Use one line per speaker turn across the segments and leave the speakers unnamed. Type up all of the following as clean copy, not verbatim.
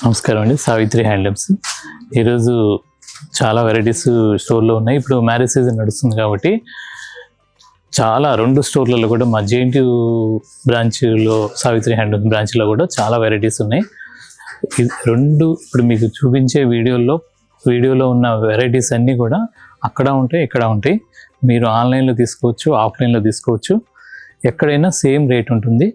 నమస్కారం అండి. సావిత్రి హ్యాండ్లూమ్స్. ఈరోజు చాలా వెరైటీస్ స్టోర్లో ఉన్నాయి. ఇప్పుడు మ్యారేజ్ సీజన్ నడుస్తుంది కాబట్టి చాలా 2 స్టోర్లలో కూడా మా జేఎన్టీయూ బ్రాంచ్లో సావిత్రి హ్యాండ్లూమ్స్ బ్రాంచ్లో కూడా చాలా వెరైటీస్ ఉన్నాయి. ఇప్పుడు మీకు చూపించే వీడియోలో ఉన్న వెరైటీస్ అన్నీ కూడా అక్కడ ఉంటాయి, ఇక్కడ ఉంటాయి. మీరు ఆన్లైన్లో తీసుకోవచ్చు, ఆఫ్లైన్లో తీసుకోవచ్చు. ఎక్కడైనా సేమ్ రేట్ ఉంటుంది.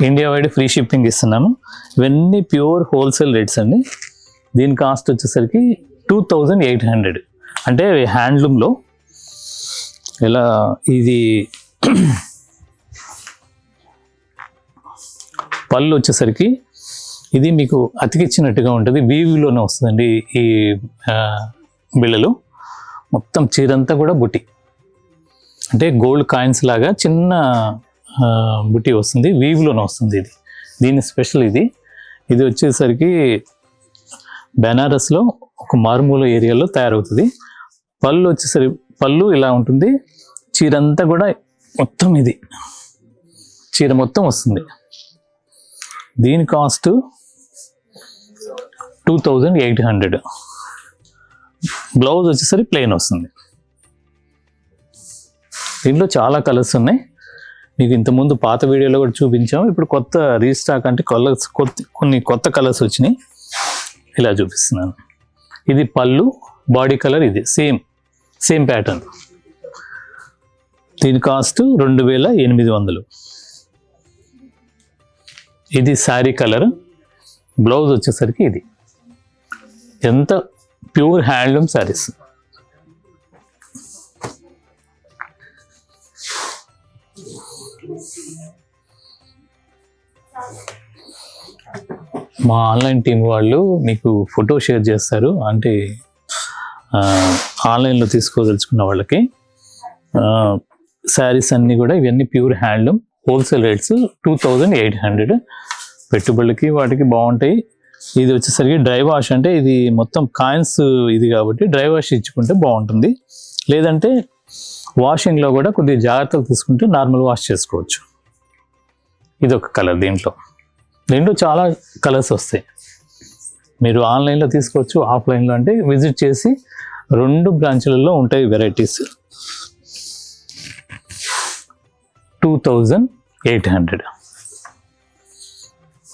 ఇండియా వైడ్ ఫ్రీ షిప్పింగ్ ఇస్తున్నాము. ఇవన్నీ ప్యూర్ హోల్సేల్ రేట్స్ అండి. దీని కాస్ట్ వచ్చేసరికి 2800. అంటే హ్యాండ్లూమ్లో ఇలా ఇది పళ్ళు వచ్చేసరికి ఇది మీకు అతికిచ్చినట్టుగా ఉంటుంది. వీవిలోనే వస్తుందండి ఈ బిళ్ళలు. మొత్తం చీరంతా కూడా బుట్టి, అంటే గోల్డ్ కాయిన్స్ లాగా చిన్న బుట్టి వస్తుంది. వీవ్లోనే వస్తుంది. దీని స్పెషల్ ఇది వచ్చేసరికి బెనారస్లో ఒక మారుమూల ఏరియాలో తయారవుతుంది. పళ్ళు వచ్చేసరికి పళ్ళు ఇలా ఉంటుంది. చీరంతా కూడా మొత్తం ఇది చీర మొత్తం వస్తుంది. దీని కాస్ట్ 2800. బ్లౌజ్ వచ్చేసరికి ప్లెయిన్ వస్తుంది. దీంట్లో చాలా కలర్స్ ఉన్నాయి. మీకు ఇంతకుముందు పాత వీడియోలో కూడా చూపించాము. ఇప్పుడు కొత్త రీస్టాక్ అంటే కొన్ని కొత్త కలర్స్ వచ్చినాయి. ఇలా చూపిస్తున్నాను. ఇది పళ్ళు, బాడీ కలర్ ఇది సేమ్ ప్యాటర్న్. దీని కాస్ట్ 2800. ఇది శారీ కలర్. బ్లౌజ్ వచ్చేసరికి ఇది. ఎంత ప్యూర్ హ్యాండ్లూమ్ శారీస్. మా ఆన్లైన్ టీం వాళ్ళు మీకు ఫోటో షేర్ చేస్తారు. అంటే ఆన్లైన్లో తీసుకోదలుచుకున్న వాళ్ళకి శారీస్ అన్నీ కూడా ఇవన్నీ ప్యూర్ హ్యాండ్లూమ్ హోల్సేల్ రేట్స్ 2800. పెట్టుబడులకి వాటికి బాగుంటాయి. ఇది వచ్చేసరికి డ్రై వాష్, అంటే ఇది మొత్తం కాయిన్స్ ఇది కాబట్టి డ్రై వాష్ ఇచ్చుకుంటే బాగుంటుంది. లేదంటే వాషింగ్లో కూడా కొద్దిగా జాగ్రత్తలు తీసుకుంటే నార్మల్ వాష్ చేసుకోవచ్చు. ఇది ఒక కలర్. దీంట్లో చాలా కలర్స్ వస్తాయి. మీరు ఆన్లైన్లో తీసుకోవచ్చు, ఆఫ్లైన్లో అంటే విజిట్ చేసి 2 బ్రాంచ్లలో ఉంటాయి వెరైటీస్. 2800.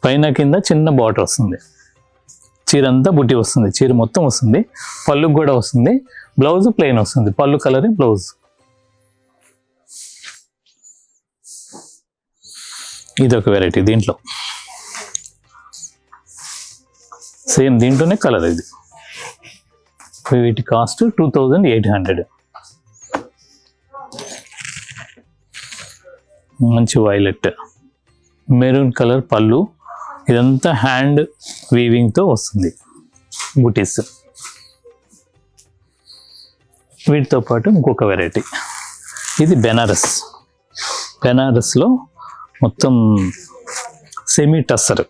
పైన కింద చిన్న బార్డర్ వస్తుంది. చీర అంతా బుట్టి వస్తుంది. చీర మొత్తం వస్తుంది. పళ్ళుకి కూడా వస్తుంది. బ్లౌజ్ ప్లెయిన్ వస్తుంది. పళ్ళు కలరే బ్లౌజ్. ఇది ఒక వెరైటీ. దీంట్లో సేమ్ దీంట్లోనే కలర్ ఇది. వీటి కాస్ట్ 2800. మంచి వైలెట్, మెరూన్ కలర్ పళ్ళు. ఇదంతా హ్యాండ్ వీవింగ్తో వస్తుంది బుటీస్. వీటితో పాటు ఇంకొక వెరైటీ. ఇది బెనారస్లో మొత్తం సెమీ టస్సర్.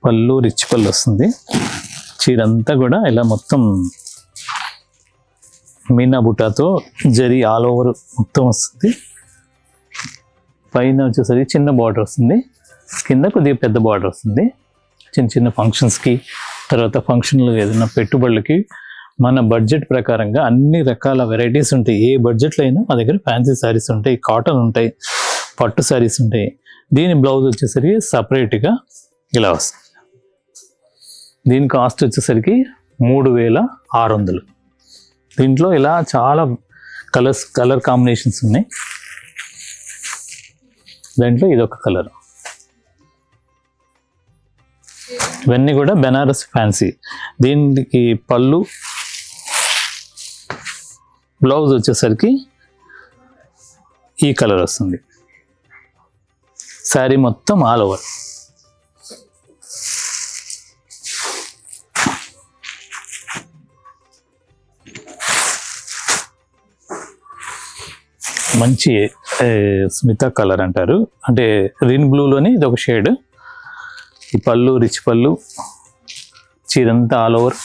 పళ్ళు రిచ్ పళ్ళు వస్తుంది. చీరంతా కూడా ఇలా మొత్తం మీనా బుటాతో జరీ ఆల్ ఓవర్ మొత్తం వస్తుంది. పైన వచ్చేసరికి చిన్న బార్డర్ వస్తుంది. కింద కొద్దిగా పెద్ద బార్డర్ వస్తుంది. చిన్న ఫంక్షన్స్కి, తర్వాత ఫంక్షన్లు ఏదైనా పెట్టుబడులకి మన బడ్జెట్ ప్రకారంగా అన్ని రకాల వెరైటీస్ ఉంటాయి. ఏ బడ్జెట్లో అయినా మా దగ్గర ఫ్యాన్సీ శారీస్ ఉంటాయి, కాటన్ ఉంటాయి, పట్టు శారీస్ ఉంటాయి. దీని బ్లౌజ్ వచ్చేసరికి సపరేట్గా ఇలా వస్తుంది. దీని కాస్ట్ వచ్చేసరికి 3600. దీంట్లో ఇలా చాలా కలర్ కాంబినేషన్స్ ఉన్నాయి. దాంట్లో ఇదొక కలర్. ఇవన్నీ కూడా బెనారస్ ఫ్యాన్సీ. దీనికి పళ్ళు, బ్లౌజ్ వచ్చేసరికి ఈ కలర్ వస్తుంది. శారీ మొత్తం ఆల్ ఓవర్. మంచి స్మిత కలర్ అంటారు, అంటే రిన్ బ్లూలోని ఇది ఒక షేడ్. ఈ పళ్ళు రిచ్ పళ్ళు, చీరంతా ఆల్ ఓవర్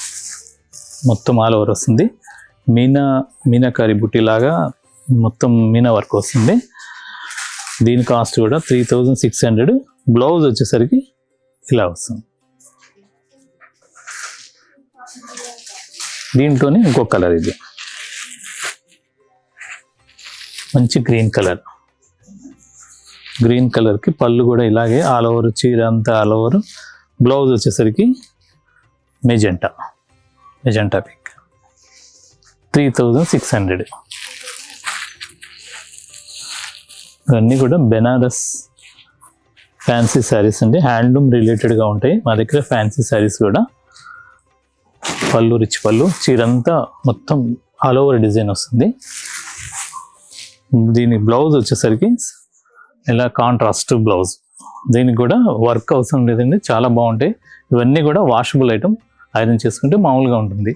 మొత్తం ఆల్ ఓవర్ వస్తుంది. మీనాకారి బుట్టి లాగా మొత్తం మీనా వర్క్ వస్తుంది. దీని కాస్ట్ కూడా 3600. బ్లౌజ్ వచ్చేసరికి ఇలా వస్తుంది. దీంట్లోనే ఇంకొక కలర్, ఇది మంచి గ్రీన్ కలర్. గ్రీన్ కలర్కి పళ్ళు కూడా ఇలాగే ఆల్ ఓవర్, చీర అంతా ఆల్ ఓవర్. బ్లౌజ్ వచ్చేసరికి మెజెంటా పింక్. 3600. ఇవన్నీ కూడా బెనారస్ ఫ్యాన్సీ శారీస్ అండి, హ్యాండ్లూమ్ రిలేటెడ్గా ఉంటాయి మా దగ్గర ఫ్యాన్సీ శారీస్ కూడా. పళ్ళు రిచ్ పళ్ళు, చీరంతా మొత్తం ఆల్ ఓవర్ డిజైన్ వస్తుంది. దీని బ్లౌజ్ వచ్చేసరికి ఇలా కాంట్రాస్ట్ బ్లౌజ్. దీనికి కూడా వర్క్ అవసరం లేదండి, చాలా బాగుంటాయి. ఇవన్నీ కూడా వాషబుల్ ఐటమ్, ఐరన్ చేసుకుంటే మామూలుగా ఉంటుంది.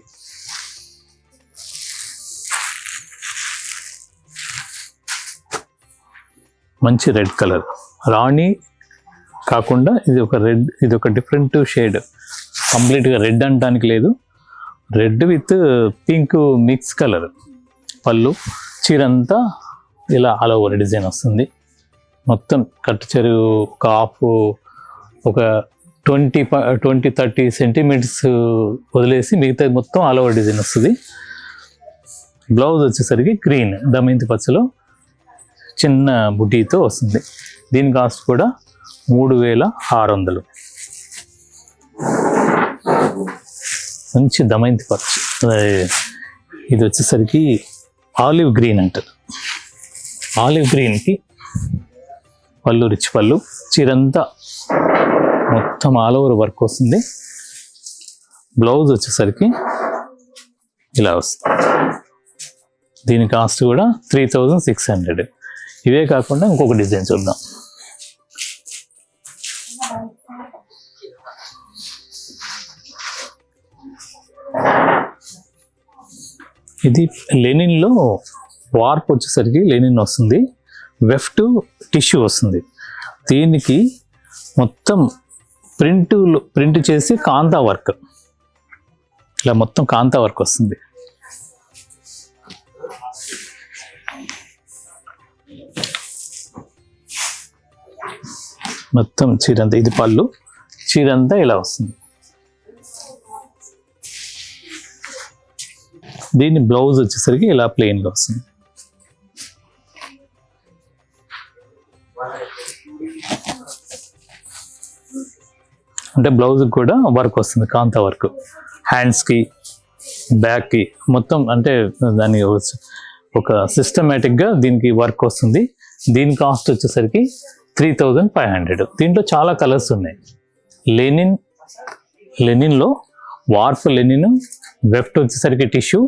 మంచి రెడ్ కలర్, రాణి కాకుండా ఇది ఒక రెడ్, ఇది ఒక డిఫరెంట్ షేడ్. కంప్లీట్గా రెడ్ అనడానికి లేదు, red with pink mix colour. పళ్ళు, చీరంతా ఇలా ఆల్ ఓవర్ డిజైన్ వస్తుంది. మొత్తం కట్టు చెరువు ఒక హాఫ్, ఒక 20-30 సెంటీమీటర్స్ వదిలేసి మిగతా మొత్తం ఆల్ ఓవర్ డిజైన్ వస్తుంది. బ్లౌజ్ వచ్చేసరికి గ్రీన్ దమయంతి పచ్చలో చిన్న బుటీతో వస్తుంది. దీని కాస్ట్ కూడా 3600. మంచి దమయంతి పచ్చ. ఇది వచ్చేసరికి ఆలివ్ గ్రీన్ అంటారు. ఆలివ్ గ్రీన్కి పళ్ళు రిచ్ పళ్ళు, చీరంతా మొత్తం ఆల్ ఓవర్ వర్క్ వస్తుంది. బ్లౌజ్ వచ్చేసరికి ఇలా వస్తుంది. దీని కాస్ట్ కూడా 3600. ఇవే కాకుండా ఇంకొక డిజైన్ చూద్దాం. ఇది లెనిన్లో వార్ప్ వచ్చేసరికి లెనిన్ వస్తుంది, వెఫ్ట్ టిష్యూ వస్తుంది. దీనికి మొత్తం ప్రింట్ చేసి కాంతా వర్క్, ఇలా మొత్తం కాంతా వర్క్ వస్తుంది. మొత్తం చీరంతా, ఇది పళ్ళు, చీరంతా ఇలా వస్తుంది. దీని బ్లౌజ్ వచ్చేసరికి ఇలా ప్లెయిన్గా వస్తుంది. అంటే బ్లౌజ్ కూడా వర్క్ వస్తుంది, కాంతా వర్క్. హ్యాండ్స్కి, బ్యాక్కి మొత్తం, అంటే దాని ఒక సిస్టమేటిక్గా దీనికి వర్క్ వస్తుంది. దీని కాస్ట్ వచ్చేసరికి 3500. దీంట్లో చాలా కలర్స్ ఉన్నాయి. లెనిన్లో వార్ప్ లెనిన్, వెఫ్ట్ వచ్చేసరికి టిష్యూ,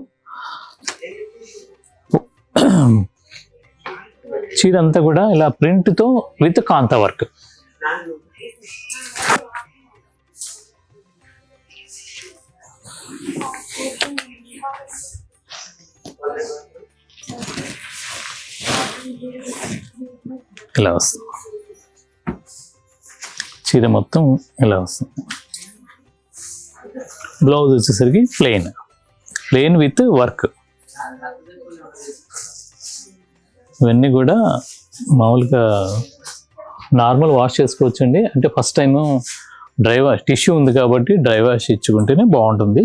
చీరంతా కూడా ఇలా ప్రింట్తో విత్ కాంతా వర్క్. ఇలా వస్తుంది చీర మొత్తం, ఇలా వస్తుంది. బ్లౌజ్ వచ్చేసరికి ప్లెయిన్ విత్ వర్క్. ఇవన్నీ కూడా మామూలుగా నార్మల్ వాష్ చేసుకోవచ్చండి. అంటే first time dry wash, tissue ఉంది కాబట్టి డ్రై వాష్ ఇచ్చుకుంటేనే బాగుంటుంది.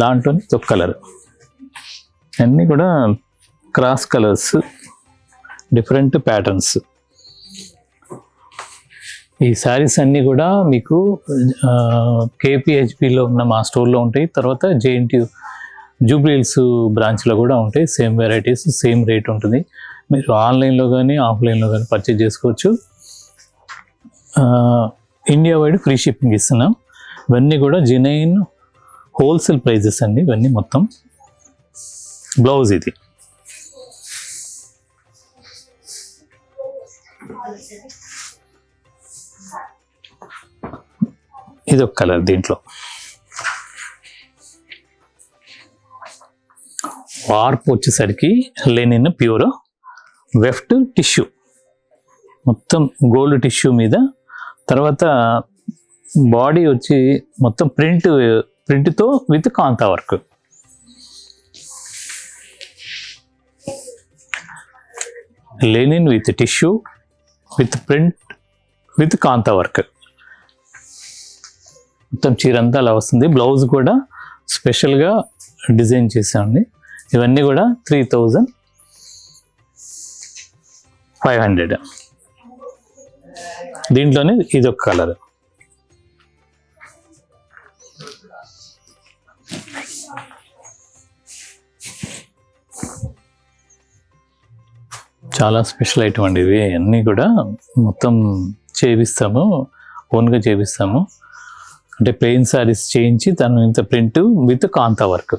దాంట్లోనే ఒక కలర్, అన్నీ కూడా క్రాస్ కలర్స్, డిఫరెంట్ ప్యాటర్న్స్. ఈ శారీస్ అన్నీ కూడా మీకు KPHPలో ఉన్న మా స్టోర్లో ఉంటాయి. తర్వాత JNTU జూబ్లీహిల్స్ బ్రాంచ్లో కూడా ఉంటాయి. సేమ్ వెరైటీస్, సేమ్ రేట్ ఉంటుంది. మీరు ఆన్లైన్లో కానీ ఆఫ్లైన్లో కానీ పర్చేజ్ చేసుకోవచ్చు. ఇండియా వైడ్ ఫ్రీ షిప్పింగ్ ఇస్తున్నాం. ఇవన్నీ కూడా జెన్యూన్ హోల్సేల్ ప్రైజెస్ అండి ఇవన్నీ మొత్తం. బ్లౌజ్ ఇది ఒక కలర్. దీంట్లో వార్ప్ వచ్చేసరికి లెనిన్ ప్యూర్, వెఫ్ట్ టిష్యూ, మొత్తం గోల్డ్ టిష్యూ మీద. తర్వాత బాడీ వచ్చి మొత్తం ప్రింట్తో with kantha work. Linen with tissue with print with kantha work. మొత్తం చీర అంతా అలా వస్తుంది. బ్లౌజ్ కూడా స్పెషల్గా డిజైన్ చేసామండి. ఇవన్నీ కూడా 3500. దీంట్లోనే ఇదొక కలర్. చాలా స్పెషల్ ఐటమ్ అండి ఇవి. అన్నీ కూడా మొత్తం చేపిస్తాము, ఓన్గా చేపిస్తాము. అంటే ప్లెయిన్ శారీస్ చేయించి దాని ఇంత ప్రింట్ విత్ కాంతా వర్క్.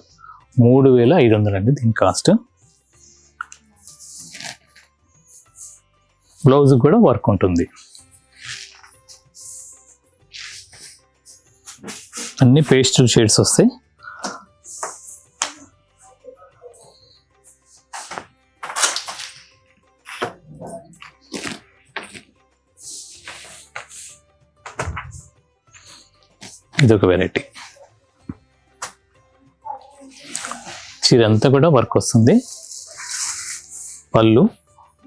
3500 అండి దీని కాస్ట్. బ్లౌజ్ కూడా వర్క్ ఉంటుంది. అన్ని పేస్టల్ షేడ్స్ వస్తాయి. ఇదొక వెరైటీ. చీర అంతా కూడా వర్క్ వస్తుంది. పళ్ళు,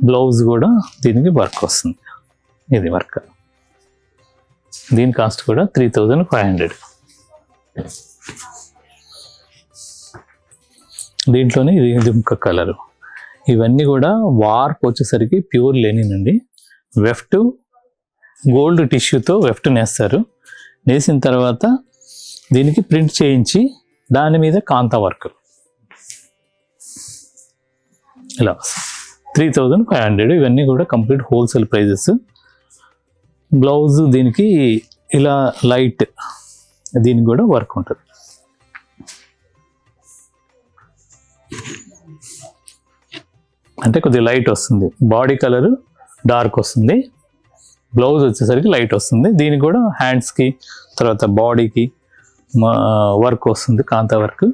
బ్లౌజ్ కూడా దీనికి వర్క్ వస్తుంది. ఇది వర్క్. దీని కాస్ట్ కూడా 3500. దీంట్లోనే ఇది ఇంకొక కలరు. ఇవన్నీ కూడా వార్ప్ వచ్చేసరికి ప్యూర్ లెనిన్ అండి. వెఫ్ట్ గోల్డ్ టిష్యూతో వెఫ్ట్ నేస్తారు. నేసిన తర్వాత దీనికి ప్రింట్ చేయించి దాని మీద కాంతా వర్క్. ఇలా 3500. ఇవన్నీ కూడా కంప్లీట్ హోల్సేల్ ప్రైజెస్. బ్లౌజ్ దీనికి ఇలా లైట్, దీనికి కూడా వర్క్ ఉంటుంది. అంటే కొద్దిగా లైట్ వస్తుంది. బాడీ కలర్ డార్క్ వస్తుంది. బ్లౌజ్ వచ్చేసరికి లైట్ వస్తుంది. దీనికి కూడా హ్యాండ్స్కి తర్వాత బాడీకి వర్క్ వస్తుంది, కాంతా వర్క్.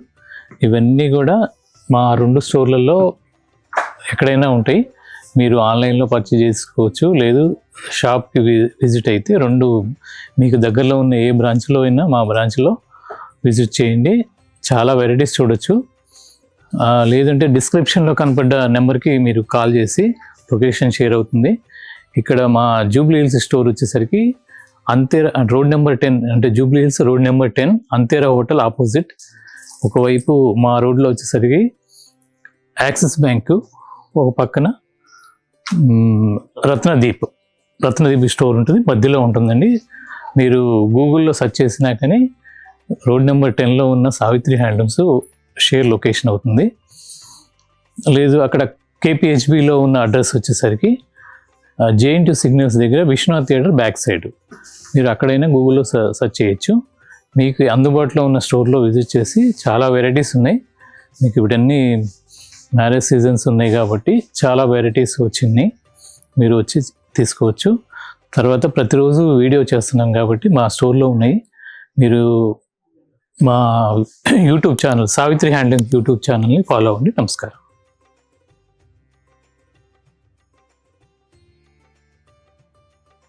ఇవన్నీ కూడా మా 2 స్టోర్లలో ఎక్కడైనా ఉంటాయి. మీరు ఆన్లైన్లో పర్చేజ్ చేసుకోవచ్చు, లేదు షాప్కి విజిట్ అయితే 2 మీకు దగ్గరలో ఉన్న ఏ బ్రాంచ్లో అయినా మా బ్రాంచ్లో విజిట్ చేయండి. చాలా వెరైటీస్ చూడొచ్చు. లేదంటే డిస్క్రిప్షన్లో కనపడ్డ నెంబర్కి మీరు కాల్ చేసి లొకేషన్ షేర్ అవుతుంది. ఇక్కడ మా జూబ్లీ హిల్స్ స్టోర్ వచ్చేసరికి అంతేరా రోడ్ నెంబర్ 10, అంటే జూబ్లీ హిల్స్ రోడ్ నెంబర్ 10, అంతేరా హోటల్ ఆపోజిట్. ఒకవైపు మా రోడ్లో వచ్చేసరికి యాక్సిస్ బ్యాంకు, ఒక పక్కన రత్నదీప్ స్టోర్ ఉంటుంది, మధ్యలో ఉంటుందండి. మీరు గూగుల్లో సెర్చ్ చేసినా కానీ రోడ్ నెంబర్ 10లో ఉన్న సావిత్రి హ్యాండ్లూమ్స్ షేర్ లొకేషన్ అవుతుంది. లేదు అక్కడ కేపీహెచ్బిలో ఉన్న అడ్రస్ వచ్చేసరికి జేఎన్టీ సిగ్నల్స్ దగ్గర విశ్వనాథ్ థియేటర్ బ్యాక్ సైడ్. మీరు అక్కడైనా గూగుల్లో సెర్చ్ చేయొచ్చు. మీకు అందుబాటులో ఉన్న స్టోర్లో విజిట్ చేసి చాలా వెరైటీస్ ఉన్నాయి. మీకు ఇవన్నీ మ్యారేజ్ సీజన్స్ ఉన్నాయి కాబట్టి చాలా వెరైటీస్ వచ్చినాయి, మీరు వచ్చి తీసుకోవచ్చు. తర్వాత ప్రతిరోజు వీడియో చేస్తున్నాం కాబట్టి మా స్టోర్లో ఉన్నాయి. మీరు మా YouTube channel Savitri handloom YouTube ఛానల్ని ఫాలో అవ్వండి. నమస్కారం.